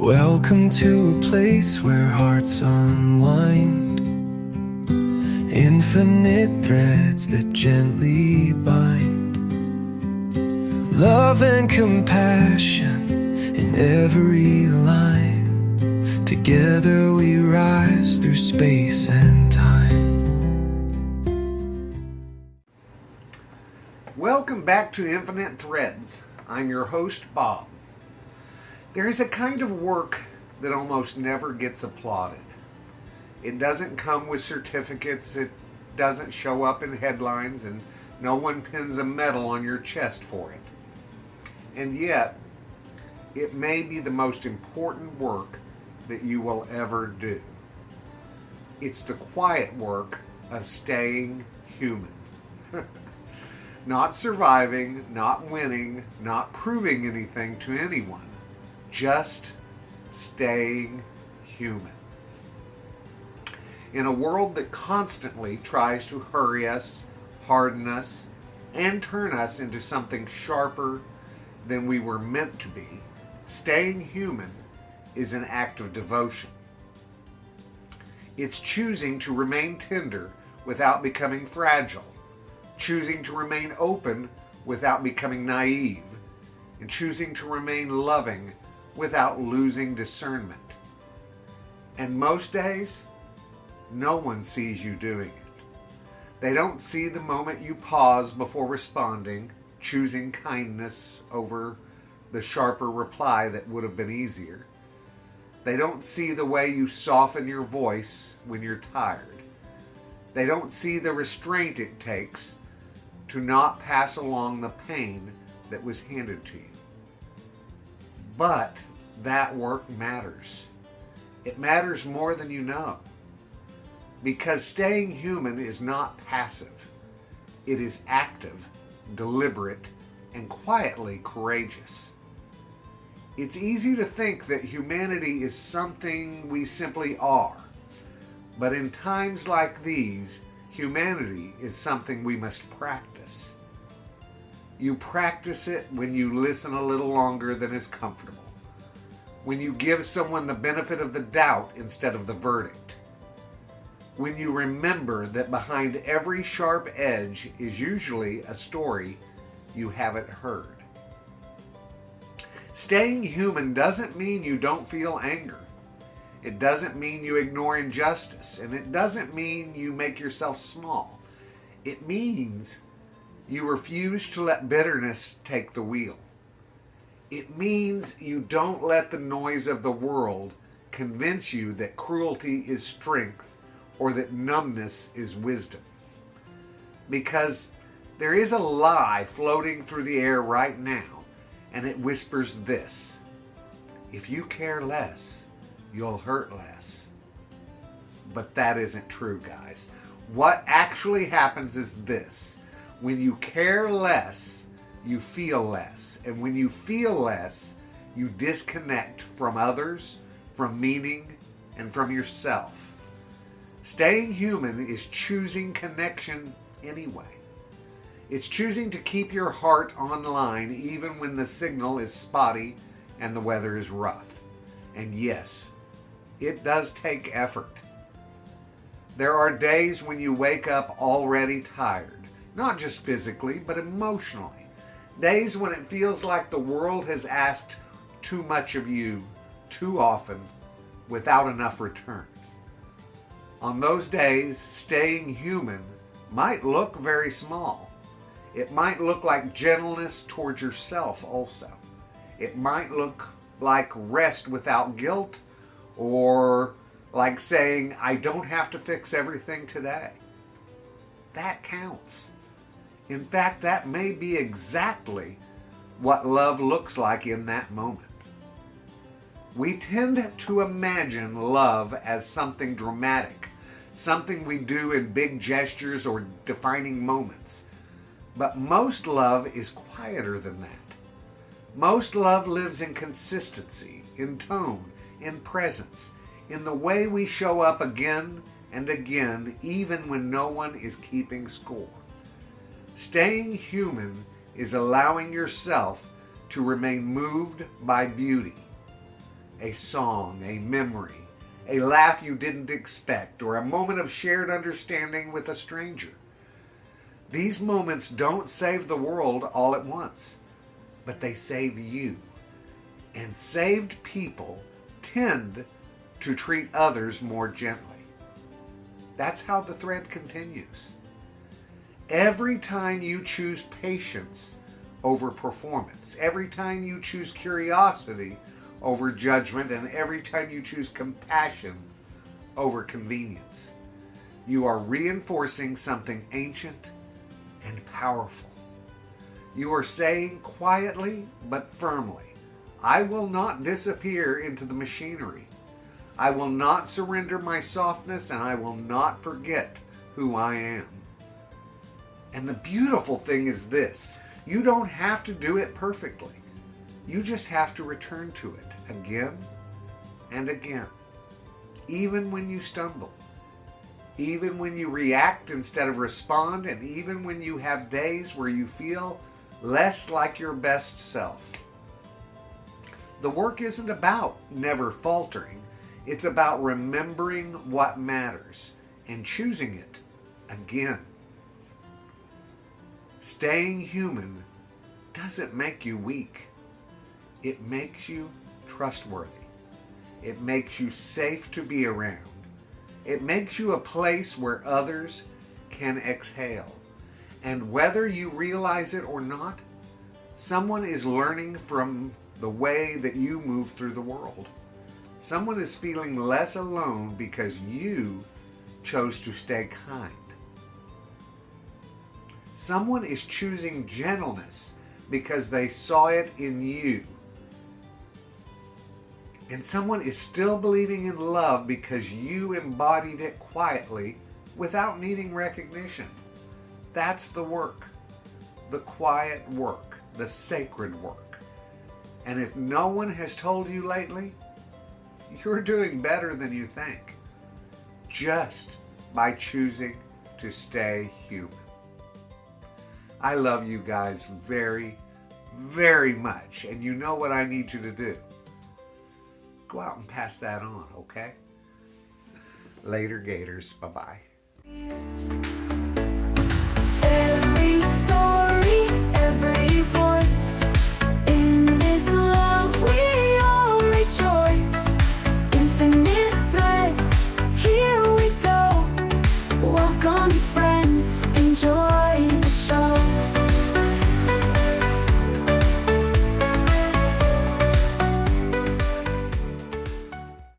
Welcome to a place where hearts unwind, infinite threads that gently bind, love and compassion in every line. Together we rise through space and time. Welcome back to Infinite Threads. I'm your host, Bob. There is a kind of work that almost never gets applauded. It doesn't come with certificates, it doesn't show up in headlines, and no one pins a medal on your chest for it. And yet, it may be the most important work that you will ever do. It's the quiet work of staying human. Not surviving, not winning, not proving anything to anyone. Just staying human. In a world that constantly tries to hurry us, harden us, and turn us into something sharper than we were meant to be, staying human is an act of devotion. It's choosing to remain tender without becoming fragile, choosing to remain open without becoming naive, and choosing to remain loving without losing discernment. And most days, no one sees you doing it. They don't see the moment you pause before responding, choosing kindness over the sharper reply that would have been easier. They don't see the way you soften your voice when you're tired. They don't see the restraint it takes to not pass along the pain that was handed to you. But that work matters. It matters more than you know. Because staying human is not passive. It is active, deliberate, and quietly courageous. It's easy to think that humanity is something we simply are. But in times like these, humanity is something we must practice. You practice it when you listen a little longer than is comfortable, when you give someone the benefit of the doubt instead of the verdict, when you remember that behind every sharp edge is usually a story you haven't heard. Staying human doesn't mean you don't feel anger. It doesn't mean you ignore injustice, and it doesn't mean you make yourself small. It means you refuse to let bitterness take the wheel. It means you don't let the noise of the world convince you that cruelty is strength or that numbness is wisdom. Because there is a lie floating through the air right now, and it whispers this: if you care less, you'll hurt less. But that isn't true, guys. What actually happens is this: when you care less, you feel less. And when you feel less, you disconnect from others, from meaning, and from yourself. Staying human is choosing connection anyway. It's choosing to keep your heart online even when the signal is spotty and the weather is rough. And yes, it does take effort. There are days when you wake up already tired, not just physically, but emotionally. Days when it feels like the world has asked too much of you too often without enough return. On those days, staying human might look very small. It might look like gentleness towards yourself also. It might look like rest without guilt, or like saying, I don't have to fix everything today. That counts. In fact, that may be exactly what love looks like in that moment. We tend to imagine love as something dramatic, something we do in big gestures or defining moments. But most love is quieter than that. Most love lives in consistency, in tone, in presence, in the way we show up again and again, even when no one is keeping score. Staying human is allowing yourself to remain moved by beauty, a song, a memory, a laugh you didn't expect, or a moment of shared understanding with a stranger. These moments don't save the world all at once, but they save you. And saved people tend to treat others more gently. That's how the thread continues. Every time you choose patience over performance, every time you choose curiosity over judgment, and every time you choose compassion over convenience, you are reinforcing something ancient and powerful. You are saying quietly but firmly, I will not disappear into the machinery. I will not surrender my softness, and I will not forget who I am. And the beautiful thing is this: you don't have to do it perfectly. You just have to return to it again and again. Even when you stumble, even when you react instead of respond, and even when you have days where you feel less like your best self. The work isn't about never faltering. It's about remembering what matters and choosing it again. Staying human doesn't make you weak. It makes you trustworthy. It makes you safe to be around. It makes you a place where others can exhale. And whether you realize it or not, someone is learning from the way that you move through the world. Someone is feeling less alone because you chose to stay kind. Someone is choosing gentleness because they saw it in you. And someone is still believing in love because you embodied it quietly without needing recognition. That's the work, the quiet work, the sacred work. And if no one has told you lately, you're doing better than you think, just by choosing to stay human. I love you guys very, very much, and you know what I need you to do. Go out and pass that on, okay? Later, Gators. Bye-bye.